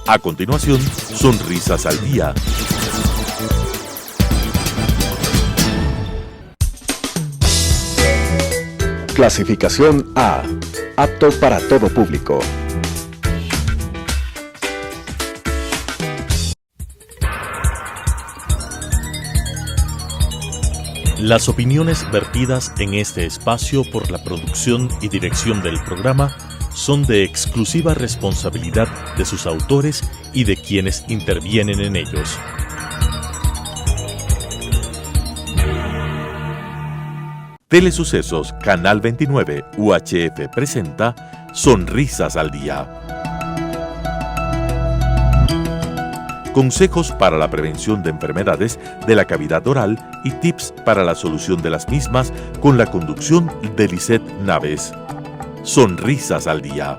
A continuación, Sonrisas al Día. Clasificación A. Apto para todo público. Las opiniones vertidas en este espacio por la producción y dirección del programa son de exclusiva responsabilidad de sus autores y de quienes intervienen en ellos. Telesucesos Canal 29 UHF presenta Sonrisas al Día. Consejos para la prevención de enfermedades de la cavidad oral y tips para la solución de las mismas con la conducción de Lisette Naves. Sonrisas al Día.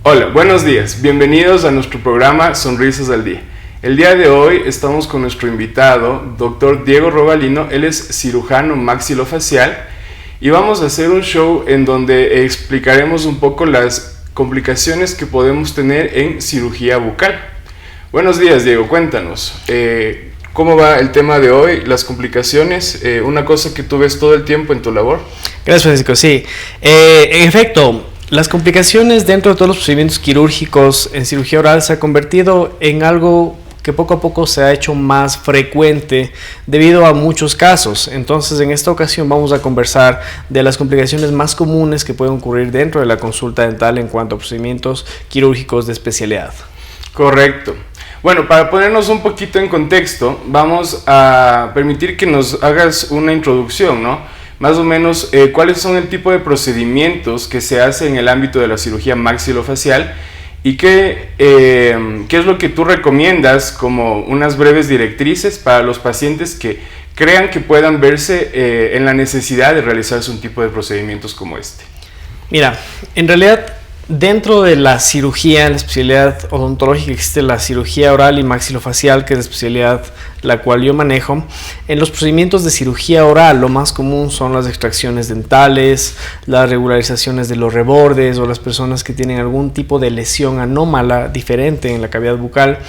Hola, buenos días. Bienvenidos a nuestro programa Sonrisas al Día. El día de hoy estamos con nuestro invitado, Dr. Diego Robalino. Él es cirujano maxilofacial y vamos a hacer un show en donde explicaremos un poco las complicaciones que podemos tener en cirugía bucal. Buenos días, Diego, cuéntanos, ¿cómo va el tema de hoy? Las complicaciones, una cosa que tú ves todo el tiempo en tu labor. Gracias, Francisco, sí. En efecto, las complicaciones dentro de todos los procedimientos quirúrgicos en cirugía oral se ha convertido en algo que poco a poco se ha hecho más frecuente debido a muchos casos. Entonces, en esta ocasión vamos a conversar de las complicaciones más comunes que pueden ocurrir dentro de la consulta dental en cuanto a procedimientos quirúrgicos de especialidad. Correcto. Bueno, para ponernos un poquito en contexto, vamos a permitir que nos hagas una introducción, ¿no? Más o menos, ¿cuáles son el tipo de procedimientos que se hace en el ámbito de la cirugía maxilofacial? ¿Y qué es lo que tú recomiendas como unas breves directrices para los pacientes que crean que puedan verse en la necesidad de realizarse un tipo de procedimientos como este? Mira, en realidad dentro de la cirugía, la especialidad odontológica, existe la cirugía oral y maxilofacial, que es la especialidad la cual yo manejo. En los procedimientos de cirugía oral, lo más común son las extracciones dentales, las regularizaciones de los rebordes o las personas que tienen algún tipo de lesión anómala diferente en la cavidad bucal.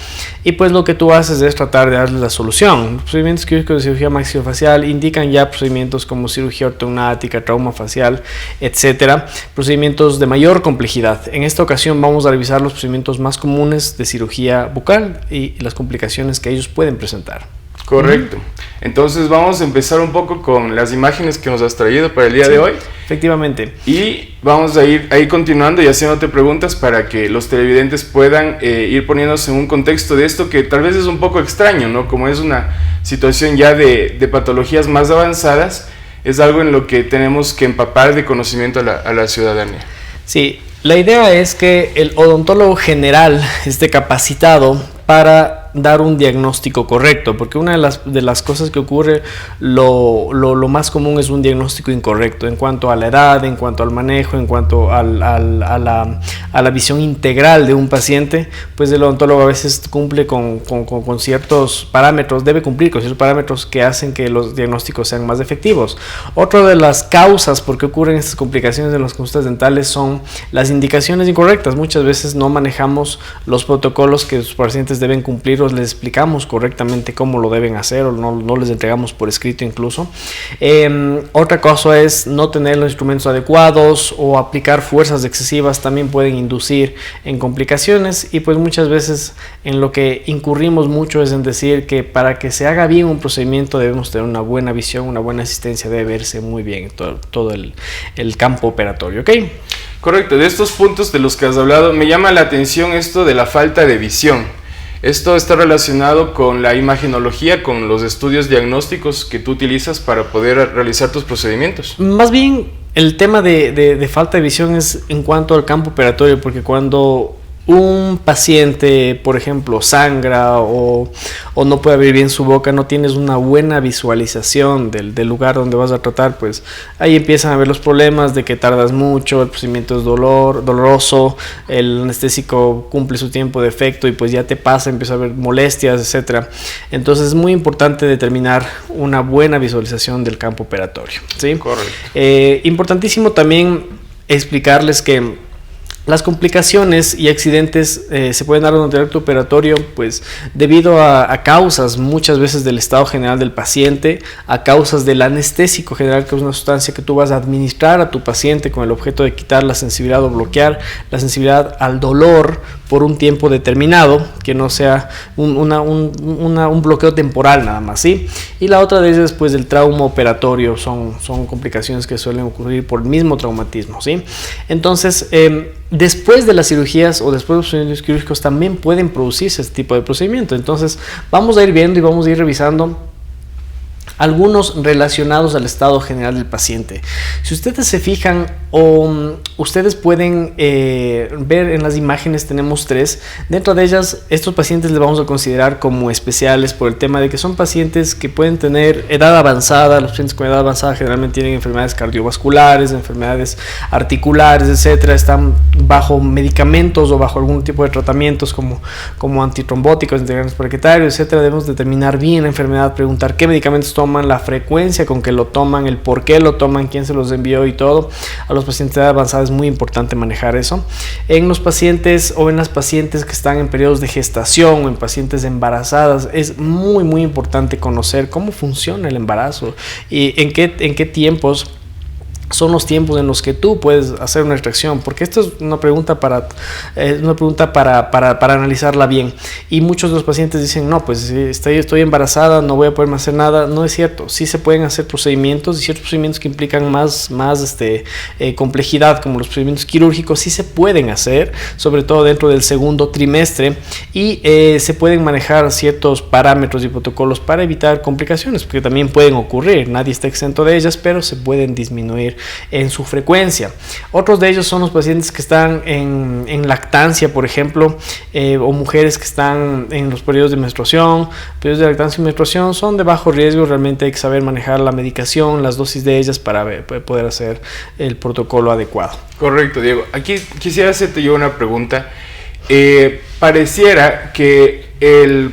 Y pues lo que tú haces es tratar de darle la solución. Los procedimientos quirúrgicos de cirugía maxilofacial indican ya procedimientos como cirugía ortognática, trauma facial, etcétera, procedimientos de mayor complejidad. En esta ocasión vamos a revisar los procedimientos más comunes de cirugía bucal y las complicaciones que ellos pueden presentar. Correcto. Entonces vamos a empezar un poco con las imágenes que nos has traído para el día de hoy. Efectivamente. Y vamos a ir ahí continuando y haciéndote preguntas para que los televidentes puedan ir poniéndose en un contexto de esto que tal vez es un poco extraño, ¿no? Como es una situación ya de patologías más avanzadas, es algo en lo que tenemos que empapar de conocimiento a la ciudadanía. Sí, la idea es que el odontólogo general esté capacitado para dar un diagnóstico correcto, porque una de las cosas que ocurre, lo más común es un diagnóstico incorrecto en cuanto a la edad, en cuanto al manejo, en cuanto a la visión integral de un paciente. Pues el odontólogo a veces cumple con ciertos parámetros, debe cumplir con ciertos parámetros que hacen que los diagnósticos sean más efectivos. Otra de las causas por qué ocurren estas complicaciones en las consultas dentales son las indicaciones incorrectas. Muchas veces no manejamos los protocolos que los pacientes deben cumplir, les explicamos correctamente cómo lo deben hacer o no les entregamos por escrito incluso. Otra cosa es no tener los instrumentos adecuados o aplicar fuerzas excesivas, también pueden inducir en complicaciones. Y pues muchas veces en lo que incurrimos mucho es en decir que para que se haga bien un procedimiento debemos tener una buena visión, una buena asistencia, debe verse muy bien todo el campo operatorio, ¿ok? Correcto. De estos puntos de los que has hablado, me llama la atención esto de la falta de visión. Esto está relacionado con la imagenología, con los estudios diagnósticos que tú utilizas para poder realizar tus procedimientos. Más bien, el tema de falta de visión es en cuanto al campo operatorio, porque cuando un paciente, por ejemplo, sangra o no puede abrir bien su boca, no tienes una buena visualización del lugar donde vas a tratar, pues ahí empiezan a ver los problemas de que tardas mucho, el procedimiento es doloroso, el anestésico cumple su tiempo de efecto y pues ya te pasa, empieza a haber molestias, etcétera. Entonces es muy importante determinar una buena visualización del campo operatorio, ¿sí? Correcto. Importantísimo también explicarles que las complicaciones y accidentes se pueden dar durante el acto operatorio pues debido a causas muchas veces del estado general del paciente, a causas del anestésico general, que es una sustancia que tú vas a administrar a tu paciente con el objeto de quitar la sensibilidad o bloquear la sensibilidad al dolor por un tiempo determinado, que no sea un bloqueo temporal nada más, ¿sí? Y la otra de ellas después del trauma operatorio, son complicaciones que suelen ocurrir por el mismo traumatismo, ¿sí? Entonces, después de las cirugías o después de los procedimientos quirúrgicos también pueden producirse este tipo de procedimiento. Entonces vamos a ir viendo y vamos a ir revisando algunos relacionados al estado general del paciente. Si ustedes se fijan ustedes pueden ver en las imágenes, tenemos 3. Dentro de ellas, estos pacientes les vamos a considerar como especiales por el tema de que son pacientes que pueden tener edad avanzada. Los pacientes con edad avanzada generalmente tienen enfermedades cardiovasculares, enfermedades articulares, etcétera. Están bajo medicamentos o bajo algún tipo de tratamientos como antitrombóticos, integrantes plaquetarios, etcétera. Debemos determinar bien la enfermedad, preguntar qué medicamentos toman, la frecuencia con que lo toman, el por qué lo toman, quién se los envió y todo. A los pacientes de edad avanzada es muy importante manejar eso. En los pacientes o en las pacientes que están en periodos de gestación o en pacientes embarazadas es muy importante conocer cómo funciona el embarazo y en qué tiempos son los tiempos en los que tú puedes hacer una extracción, porque esto es una pregunta para analizarla bien. Y muchos de los pacientes dicen, no, pues estoy embarazada, no voy a poderme hacer nada. No es cierto, sí se pueden hacer procedimientos, y ciertos procedimientos que implican más complejidad, como los procedimientos quirúrgicos, sí se pueden hacer, sobre todo dentro del segundo trimestre, y se pueden manejar ciertos parámetros y protocolos para evitar complicaciones, porque también pueden ocurrir, nadie está exento de ellas, pero se pueden disminuir en su frecuencia. Otros de ellos son los pacientes que están en lactancia, por ejemplo, o mujeres que están en los periodos de menstruación. Periodos de lactancia y menstruación son de bajo riesgo, realmente hay que saber manejar la medicación, las dosis de ellas para poder hacer el protocolo adecuado. Correcto, Diego. Aquí quisiera hacerte yo una pregunta. Pareciera que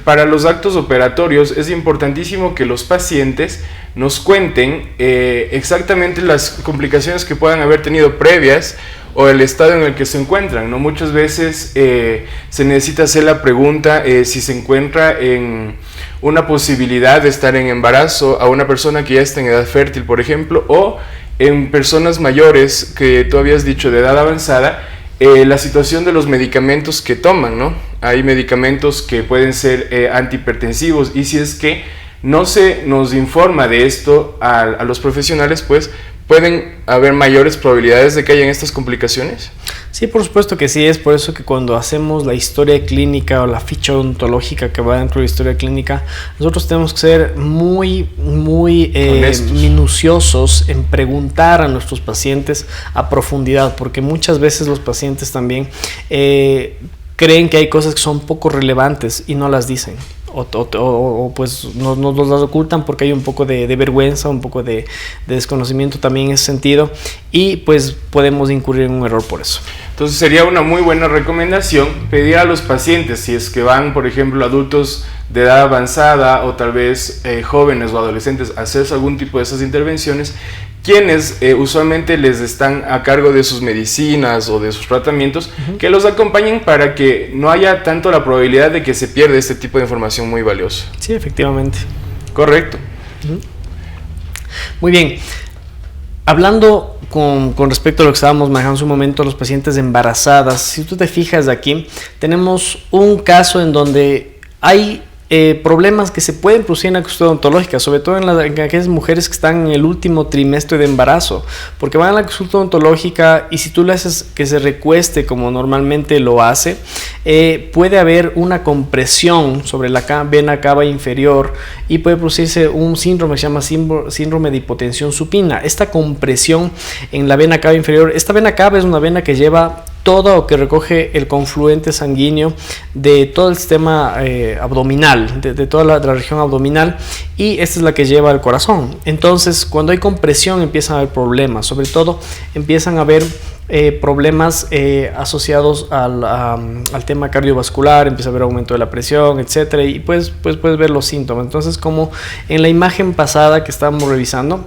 para los actos operatorios es importantísimo que los pacientes nos cuenten exactamente las complicaciones que puedan haber tenido previas o el estado en el que se encuentran, ¿no? Muchas veces se necesita hacer la pregunta si se encuentra en una posibilidad de estar en embarazo a una persona que ya está en edad fértil, por ejemplo, o en personas mayores que tú habías dicho de edad avanzada. La situación de los medicamentos que toman, ¿no? Hay medicamentos que pueden ser antihipertensivos, y si es que no se nos informa de esto a los profesionales, pues ¿pueden haber mayores probabilidades de que hayan estas complicaciones? Sí, por supuesto que sí. Es por eso que cuando hacemos la historia clínica o la ficha odontológica que va dentro de la historia clínica, nosotros tenemos que ser muy minuciosos en preguntar a nuestros pacientes a profundidad, porque muchas veces los pacientes también creen que hay cosas que son poco relevantes y no las dicen. O pues nos las ocultan porque hay un poco de vergüenza, un poco de desconocimiento también en ese sentido, y pues podemos incurrir en un error por eso. Entonces sería una muy buena recomendación pedir a los pacientes, si es que van, por ejemplo, adultos de edad avanzada o tal vez jóvenes o adolescentes, a hacerse algún tipo de esas intervenciones, quienes usualmente les están a cargo de sus medicinas o de sus tratamientos, que los acompañen para que no haya tanto la probabilidad de que se pierda este tipo de información muy valiosa. Sí, efectivamente. Correcto. Muy bien. Hablando con respecto a lo que estábamos manejando hace un momento, los pacientes embarazadas, si tú te fijas aquí, tenemos un caso en donde hay problemas que se pueden producir en la consulta odontológica, sobre todo en aquellas mujeres que están en el último trimestre de embarazo, porque van a la consulta odontológica y si tú le haces que se recueste como normalmente lo hace, puede haber una compresión sobre la vena cava inferior y puede producirse un síndrome que se llama síndrome de hipotensión supina. Esta compresión en la vena cava inferior, esta vena cava es una vena que lleva todo o que recoge el confluente sanguíneo de todo el sistema abdominal, de toda la región abdominal, y esta es la que lleva al corazón. Entonces, cuando hay compresión empiezan a haber problemas, sobre todo empiezan a haber problemas asociados al tema cardiovascular, empieza a haber aumento de la presión, etcétera, y pues puedes ver los síntomas. Entonces, como en la imagen pasada que estábamos revisando,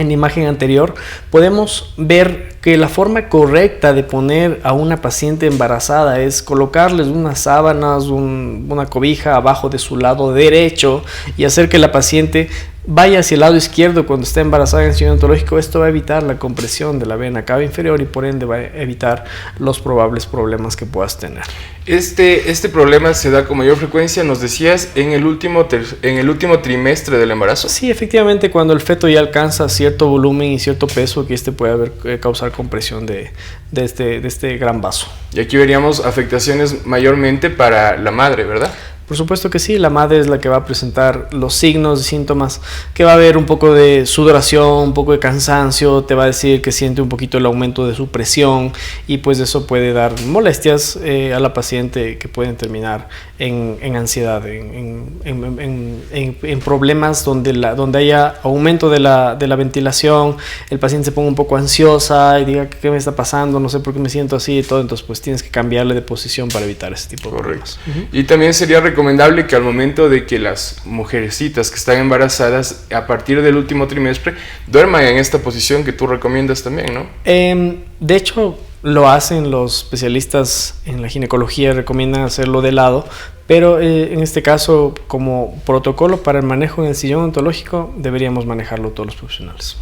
en la imagen anterior, podemos ver que la forma correcta de poner a una paciente embarazada es colocarles unas sábanas, una cobija abajo de su lado derecho y hacer que la paciente vaya hacia el lado izquierdo cuando está embarazada en el sillón odontológico. Esto va a evitar la compresión de la vena cava inferior y por ende va a evitar los probables problemas que puedas tener. Este problema se da con mayor frecuencia, nos decías, en el último trimestre del embarazo. Sí, efectivamente, cuando el feto ya alcanza cierto volumen y cierto peso, que puede causar compresión de este gran vaso. Y aquí veríamos afectaciones mayormente para la madre, ¿verdad? Por supuesto que sí, la madre es la que va a presentar los signos y síntomas, que va a haber un poco de sudoración, un poco de cansancio, te va a decir que siente un poquito el aumento de su presión y pues eso puede dar molestias a la paciente que pueden terminar en ansiedad, en problemas donde haya aumento de la ventilación, el paciente se ponga un poco ansiosa y diga ¿qué me está pasando? No sé por qué me siento así y todo, entonces pues tienes que cambiarle de posición para evitar ese tipo de problemas. Y también sería recomendable que al momento de que las mujercitas que están embarazadas a partir del último trimestre duerman en esta posición que tú recomiendas también, ¿no? De hecho, lo hacen los especialistas en la ginecología, recomiendan hacerlo de lado, pero en este caso, como protocolo para el manejo en el sillón odontológico, deberíamos manejarlo todos los profesionales.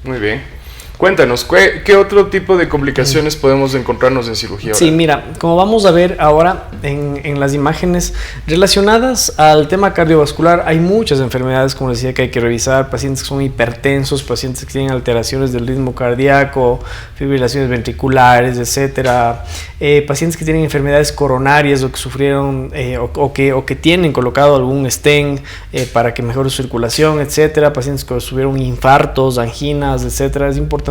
Muy bien. Cuéntanos, ¿qué otro tipo de complicaciones podemos encontrarnos en cirugía oral? Sí, mira, como vamos a ver ahora en las imágenes relacionadas al tema cardiovascular, hay muchas enfermedades, como les decía, que hay que revisar, pacientes que son hipertensos, pacientes que tienen alteraciones del ritmo cardíaco, fibrilaciones ventriculares, etcétera, pacientes que tienen enfermedades coronarias o que sufrieron o que tienen colocado algún stent para que mejore su circulación, etcétera, pacientes que sufrieron infartos, anginas, etcétera. Es importantísimo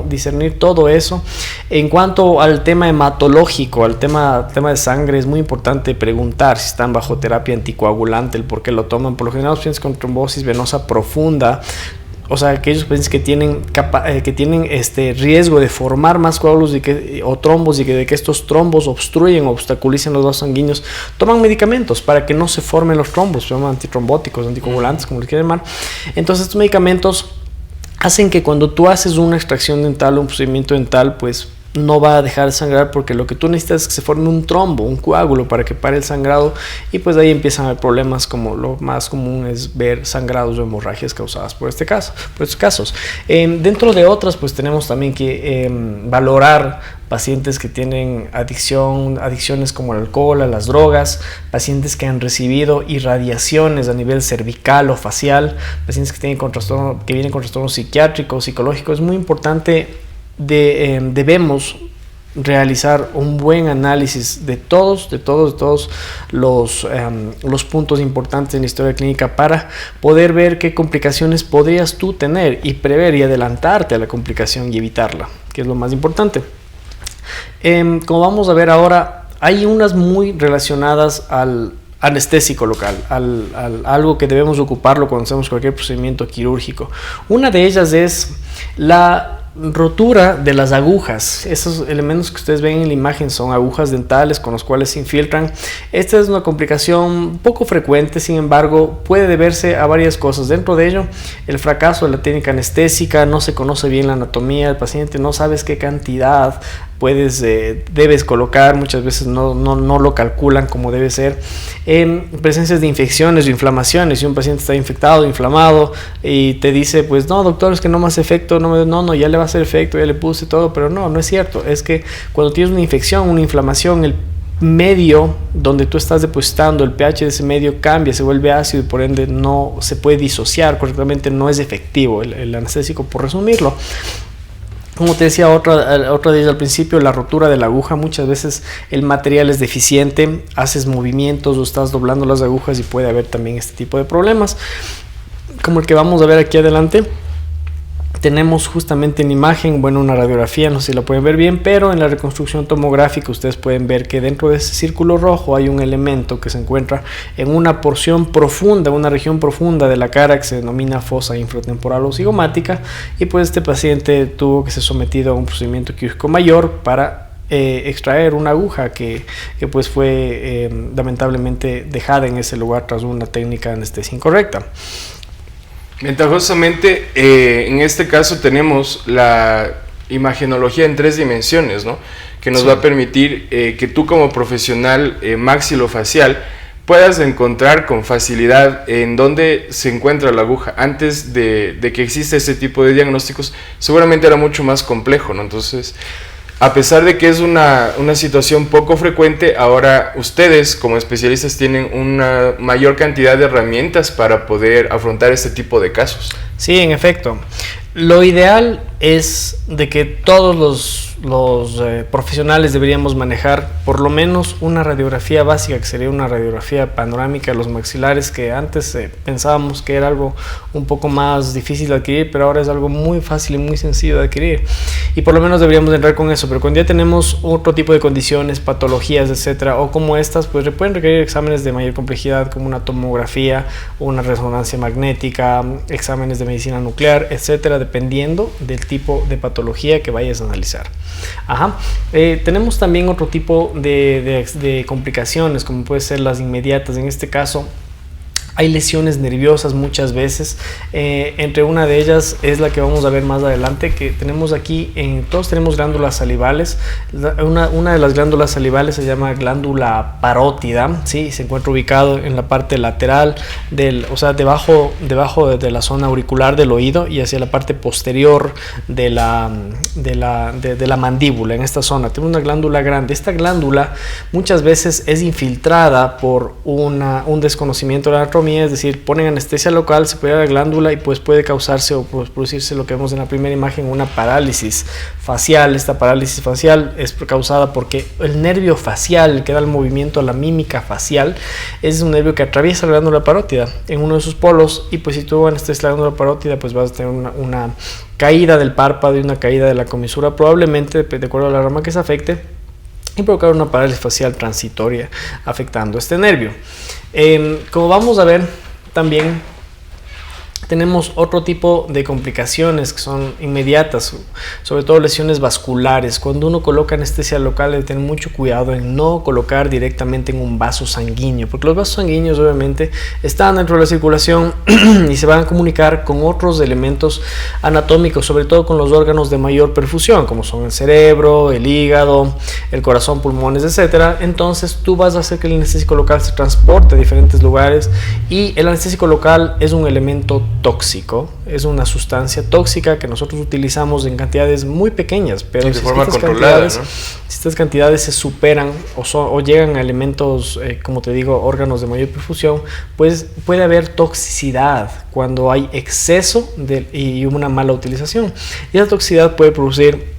discernir todo eso. En cuanto al tema hematológico, al tema de sangre, es muy importante preguntar si están bajo terapia anticoagulante, el por qué lo toman. Por lo general, los pacientes con trombosis venosa profunda, o sea, aquellos pacientes que tienen riesgo de formar más coágulos o trombos y de que estos trombos obstruyen o obstaculicen los vasos sanguíneos, toman medicamentos para que no se formen los trombos, se llaman antitrombóticos, anticoagulantes, como les quieran llamar. Entonces, estos medicamentos hacen que cuando tú haces una extracción dental o un procedimiento dental, pues no va a dejar de sangrar, porque lo que tú necesitas es que se forme un trombo, un coágulo para que pare el sangrado, y pues de ahí empiezan a haber problemas, como lo más común es ver sangrados o hemorragias causadas por estos casos. Dentro de otras, pues tenemos también que valorar pacientes que tienen adicciones como el alcohol, a las drogas, pacientes que han recibido irradiaciones a nivel cervical o facial, pacientes que vienen con trastornos psiquiátricos, psicológicos. Es muy importante, debemos realizar un buen análisis de todos los puntos importantes en la historia clínica para poder ver qué complicaciones podrías tú tener y prever y adelantarte a la complicación y evitarla, que es lo más importante. Como vamos a ver ahora, hay unas muy relacionadas al anestésico local, algo que debemos ocuparlo cuando hacemos cualquier procedimiento quirúrgico. Una de ellas es la rotura de las agujas. Esos elementos que ustedes ven en la imagen son agujas dentales con los cuales se infiltran. Esta es una complicación poco frecuente, sin embargo puede deberse a varias cosas. Dentro de ello, el fracaso de la técnica anestésica, no se conoce bien la anatomía del paciente, no sabes qué cantidad debes colocar, muchas veces no lo calculan como debe ser. Presencias de infecciones o inflamaciones, si un paciente está infectado, inflamado y te dice, pues no doctor, es que no me hace efecto, no, ya le va a hacer efecto, ya le puse todo, pero no es cierto. Es que cuando tienes una infección, una inflamación, el medio donde tú estás depositando, el pH de ese medio cambia, se vuelve ácido y por ende no se puede disociar correctamente, no es efectivo el anestésico, por resumirlo. Como te decía, otra de ellas al principio, la rotura de la aguja. Muchas veces el material es deficiente, haces movimientos o estás doblando las agujas y puede haber también este tipo de problemas, como el que vamos a ver aquí adelante. Tenemos justamente en imagen, una radiografía, no sé si la pueden ver bien, pero en la reconstrucción tomográfica ustedes pueden ver que dentro de ese círculo rojo hay un elemento que se encuentra en una porción profunda, una región profunda de la cara que se denomina fosa infratemporal o cigomática, y pues este paciente tuvo que ser sometido a un procedimiento quirúrgico mayor para extraer una aguja que pues fue lamentablemente dejada en ese lugar tras una técnica de anestesia incorrecta. Ventajosamente, en este caso tenemos la imagenología en 3 dimensiones, ¿no? Que nos va a permitir que tú como profesional maxilofacial puedas encontrar con facilidad en dónde se encuentra la aguja. Antes de que exista ese tipo de diagnósticos, seguramente era mucho más complejo, ¿no? Entonces, a pesar de que es una situación poco frecuente, ahora ustedes como especialistas tienen una mayor cantidad de herramientas para poder afrontar este tipo de casos. Sí, en efecto. Lo ideal es de que todos los profesionales deberíamos manejar por lo menos una radiografía básica, que sería una radiografía panorámica de los maxilares, que antes pensábamos que era algo un poco más difícil de adquirir, pero ahora es algo muy fácil y muy sencillo de adquirir. Y por lo menos deberíamos entrar con eso, pero cuando ya tenemos otro tipo de condiciones, patologías, etcétera, o como estas, pues pueden requerir exámenes de mayor complejidad, como una tomografía, una resonancia magnética, exámenes de medicina nuclear, etcétera, dependiendo del tipo de patología que vayas a analizar. Tenemos también otro tipo de complicaciones, como puede ser las inmediatas. En este caso hay lesiones nerviosas muchas veces, entre una de ellas es la que vamos a ver más adelante, que tenemos aquí, todos tenemos glándulas salivales. Una de las glándulas salivales se llama glándula parótida, ¿sí? Se encuentra ubicado en la parte lateral, o sea, debajo de la zona auricular del oído y hacia la parte posterior de la mandíbula. En esta zona tenemos una glándula grande. Esta glándula muchas veces es infiltrada por un desconocimiento de la anatomía, es decir, ponen anestesia local, se pega la glándula y pues puede causarse o pues producirse lo que vemos en la primera imagen, una parálisis facial. Esta parálisis facial es causada porque el nervio facial que da el movimiento a la mímica facial es un nervio que atraviesa la glándula parótida en uno de sus polos, y pues si tú anestesias la glándula parótida, pues vas a tener una caída del párpado y una caída de la comisura, probablemente de acuerdo a la rama que se afecte, y provocar una parálisis facial transitoria afectando este nervio. Como vamos a ver, también tenemos otro tipo de complicaciones que son inmediatas, sobre todo lesiones vasculares. Cuando uno coloca anestesia local, debe tener mucho cuidado en no colocar directamente en un vaso sanguíneo, porque los vasos sanguíneos obviamente están dentro de la circulación y se van a comunicar con otros elementos anatómicos, sobre todo con los órganos de mayor perfusión, como son el cerebro, el hígado, el corazón, pulmones, etc. Entonces tú vas a hacer que el anestésico local se transporte a diferentes lugares, y el anestésico local es un elemento tóxico, es una sustancia tóxica que nosotros utilizamos en cantidades muy pequeñas, pero de forma controlada, ¿no? Si estas cantidades se superan o llegan a elementos, como te digo, órganos de mayor perfusión, pues puede haber toxicidad cuando hay exceso y una mala utilización, y esa toxicidad puede producir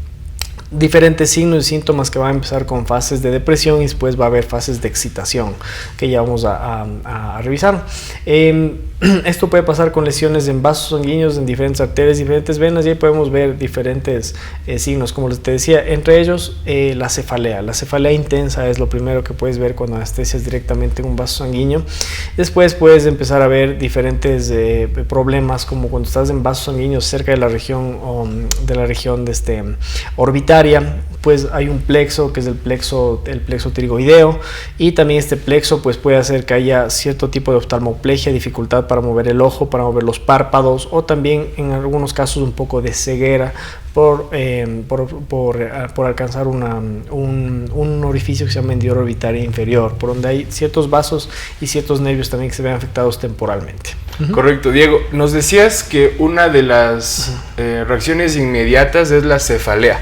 diferentes signos y síntomas que van a empezar con fases de depresión, y después va a haber fases de excitación que ya vamos a revisar. Esto puede pasar con lesiones en vasos sanguíneos, en diferentes arterias, diferentes venas, y ahí podemos ver diferentes signos, como te decía, entre ellos la cefalea. La cefalea intensa es lo primero que puedes ver cuando anestesias directamente en un vaso sanguíneo. Después puedes empezar a ver diferentes problemas, como cuando estás en vasos sanguíneos cerca de la región orbitaria, pues hay un plexo que es el plexo pterigoideo, y también este plexo pues puede hacer que haya cierto tipo de oftalmoplegia, dificultad para mover el ojo, para mover los párpados, o también en algunos casos un poco de ceguera por alcanzar un orificio que se llama hendidura orbitaria inferior, por donde hay ciertos vasos y ciertos nervios también que se ven afectados temporalmente. Correcto, Diego. Nos decías que una de las reacciones inmediatas es la cefalea.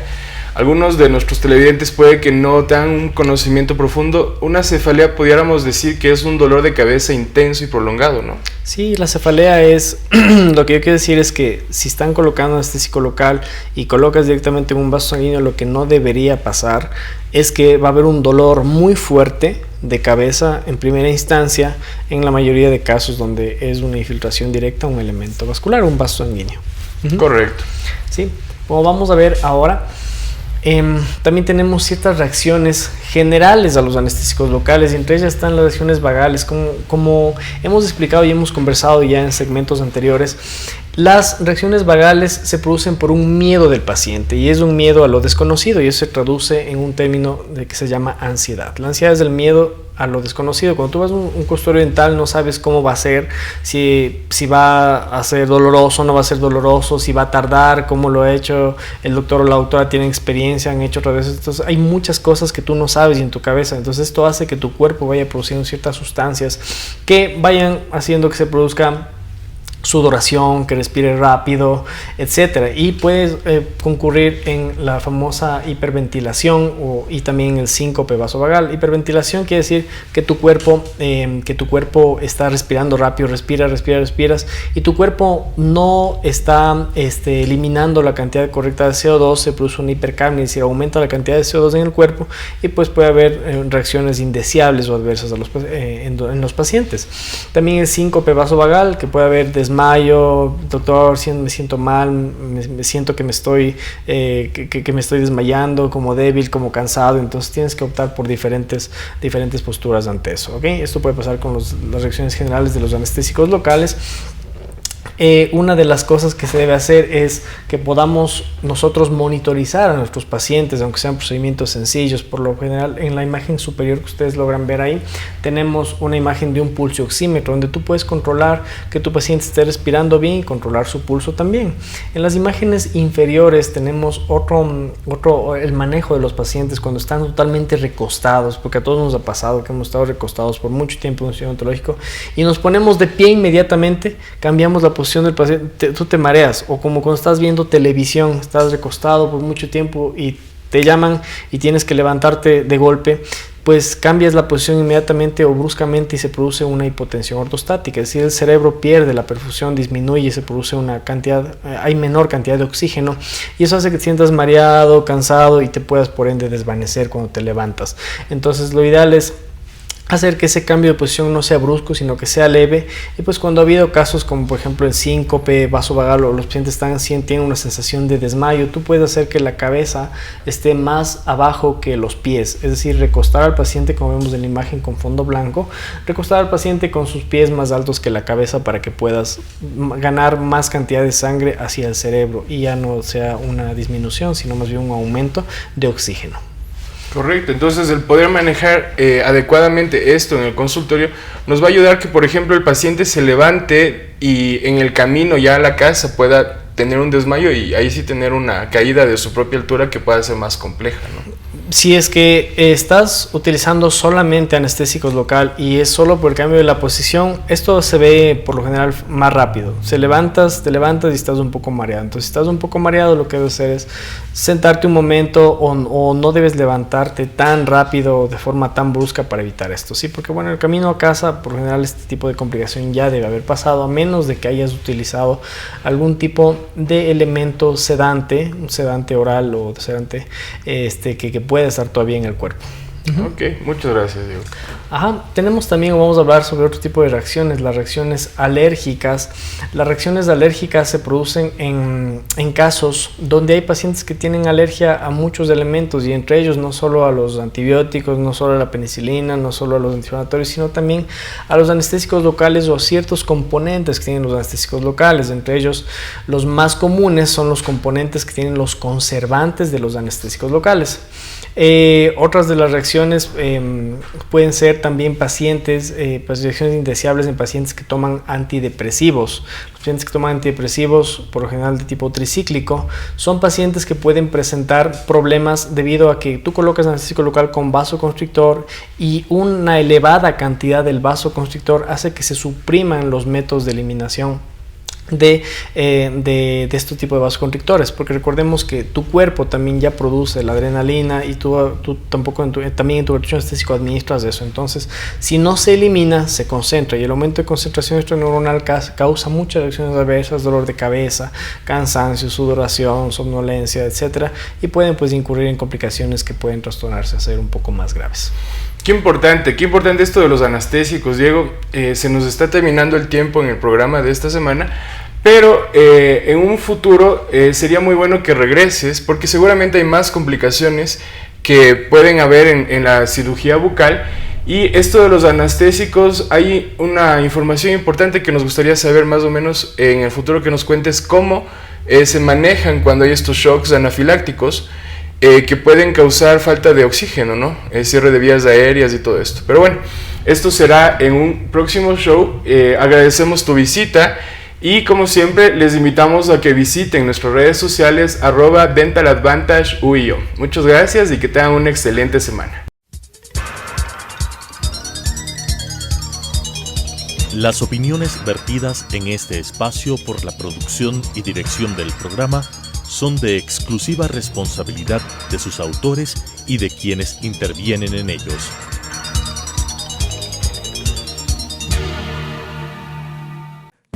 Algunos de nuestros televidentes puede que no tengan un conocimiento profundo. Una cefalea pudiéramos decir que es un dolor de cabeza intenso y prolongado, ¿no? Sí, la cefalea es, lo que yo quiero decir es que si están colocando anestésico local y colocas directamente en un vaso sanguíneo, lo que no debería pasar es que va a haber un dolor muy fuerte de cabeza en primera instancia, en la mayoría de casos donde es una infiltración directa a un elemento vascular, un vaso sanguíneo. Correcto. Sí, como vamos a ver ahora, también tenemos ciertas reacciones generales a los anestésicos locales, y entre ellas están las reacciones vagales. Como hemos explicado y hemos conversado ya en segmentos anteriores, las reacciones vagales se producen por un miedo del paciente, y es un miedo a lo desconocido, y eso se traduce en un término que se llama ansiedad. La ansiedad es el miedo a lo desconocido. Cuando tú vas a un consultorio dental no sabes cómo va a ser, si va a ser doloroso, no va a ser doloroso, si va a tardar, cómo lo ha hecho el doctor o la doctora, tienen experiencia, han hecho otras veces. Entonces hay muchas cosas que tú no sabes y en tu cabeza. Entonces esto hace que tu cuerpo vaya produciendo ciertas sustancias que vayan haciendo que se produzca sudoración, que respire rápido, etcétera, y puedes concurrir en la famosa hiperventilación y también el síncope vasovagal. Hiperventilación quiere decir que tu cuerpo está respirando rápido, respiras y tu cuerpo no está eliminando la cantidad correcta de CO2, se produce una hipercapnia, es decir, aumenta la cantidad de CO2 en el cuerpo y pues puede haber reacciones indeseables o adversas en los pacientes. También el síncope vasovagal, que puede haber desmayo, doctor, me siento mal, me siento que me estoy desmayando, como débil, como cansado. Entonces tienes que optar por diferentes posturas ante eso, ¿okay? Esto puede pasar con las reacciones generales de los anestésicos locales. Una de las cosas que se debe hacer es que podamos nosotros monitorizar a nuestros pacientes, aunque sean procedimientos sencillos. Por lo general, en la imagen superior que ustedes logran ver ahí, tenemos una imagen de un pulso oxímetro, donde tú puedes controlar que tu paciente esté respirando bien y controlar su pulso también. En las imágenes inferiores tenemos el manejo de los pacientes cuando están totalmente recostados, porque a todos nos ha pasado que hemos estado recostados por mucho tiempo en un sitio odontológico y nos ponemos de pie inmediatamente, cambiamos la posición del paciente, tú te mareas, o como cuando estás viendo televisión, estás recostado por mucho tiempo y te llaman y tienes que levantarte de golpe, pues cambias la posición inmediatamente o bruscamente y se produce una hipotensión ortostática, es decir, el cerebro pierde la perfusión, disminuye, se produce hay menor cantidad de oxígeno y eso hace que te sientas mareado, cansado y te puedas por ende desvanecer cuando te levantas. Entonces lo ideal es hacer que ese cambio de posición no sea brusco, sino que sea leve. Y pues cuando ha habido casos como por ejemplo el síncope vasovagal o los pacientes tienen una sensación de desmayo, tú puedes hacer que la cabeza esté más abajo que los pies, es decir, recostar al paciente, como vemos en la imagen con fondo blanco, recostar al paciente con sus pies más altos que la cabeza para que puedas ganar más cantidad de sangre hacia el cerebro y ya no sea una disminución, sino más bien un aumento de oxígeno. Correcto, entonces el poder manejar adecuadamente esto en el consultorio nos va a ayudar que, por ejemplo, el paciente se levante y en el camino ya a la casa pueda tener un desmayo y ahí sí tener una caída de su propia altura que pueda ser más compleja, ¿no? Si es que estás utilizando solamente anestésicos local y es solo por el cambio de la posición, esto se ve por lo general más rápido. Te levantas y estás un poco mareado. Entonces, si estás un poco mareado, lo que debes hacer es sentarte un momento o no debes levantarte tan rápido o de forma tan brusca para evitar esto, ¿sí? Porque bueno, el camino a casa, por lo general, este tipo de complicación ya debe haber pasado, a menos de que hayas utilizado algún tipo de elemento sedante, un sedante oral o sedante que puede estar todavía en el cuerpo. Ok, muchas gracias, Diego. Tenemos también, vamos a hablar sobre otro tipo de reacciones, las reacciones alérgicas. Las reacciones alérgicas se producen en casos donde hay pacientes que tienen alergia a muchos elementos y entre ellos no solo a los antibióticos, no solo a la penicilina, no solo a los antiinflamatorios, sino también a los anestésicos locales o a ciertos componentes que tienen los anestésicos locales. Entre ellos, los más comunes son los componentes que tienen los conservantes de los anestésicos locales. Otras de las reacciones pueden ser también reacciones indeseables en pacientes que toman antidepresivos. Los pacientes que toman antidepresivos, por lo general de tipo tricíclico, son pacientes que pueden presentar problemas debido a que tú colocas anestésico local con vasoconstrictor y una elevada cantidad del vasoconstrictor hace que se supriman los métodos de eliminación de este tipo de vasoconstrictores, porque recordemos que tu cuerpo también ya produce la adrenalina y tú también en tu cartucho anestésico administras eso. Entonces, si no se elimina, se concentra y el aumento de concentración extraneuronal causa muchas reacciones adversas, dolor de cabeza, cansancio, sudoración, somnolencia, etcétera, y pueden pues incurrir en complicaciones que pueden trastornarse a ser un poco más graves. Qué importante esto de los anestésicos, Diego. Se nos está terminando el tiempo en el programa de esta semana, pero en un futuro sería muy bueno que regreses porque seguramente hay más complicaciones que pueden haber en la cirugía bucal. Y esto de los anestésicos, hay una información importante que nos gustaría saber más o menos en el futuro, que nos cuentes cómo se manejan cuando hay estos shocks anafilácticos. que pueden causar falta de oxígeno, ¿no? El cierre de vías aéreas y todo esto. Pero bueno, esto será en un próximo show. Agradecemos tu visita y como siempre les invitamos a que visiten nuestras redes sociales @DentalAdvantageUIO. Muchas gracias y que tengan una excelente semana. Las opiniones vertidas en este espacio por la producción y dirección del programa son de exclusiva responsabilidad de sus autores y de quienes intervienen en ellos.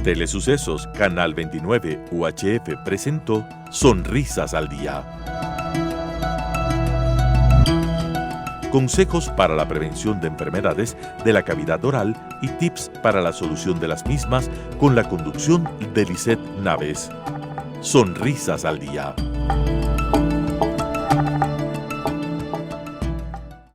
Telesucesos Canal 29 UHF presentó Sonrisas al Día. Consejos para la prevención de enfermedades de la cavidad oral y tips para la solución de las mismas con la conducción de Lisette Naves. Sonrisas al Día.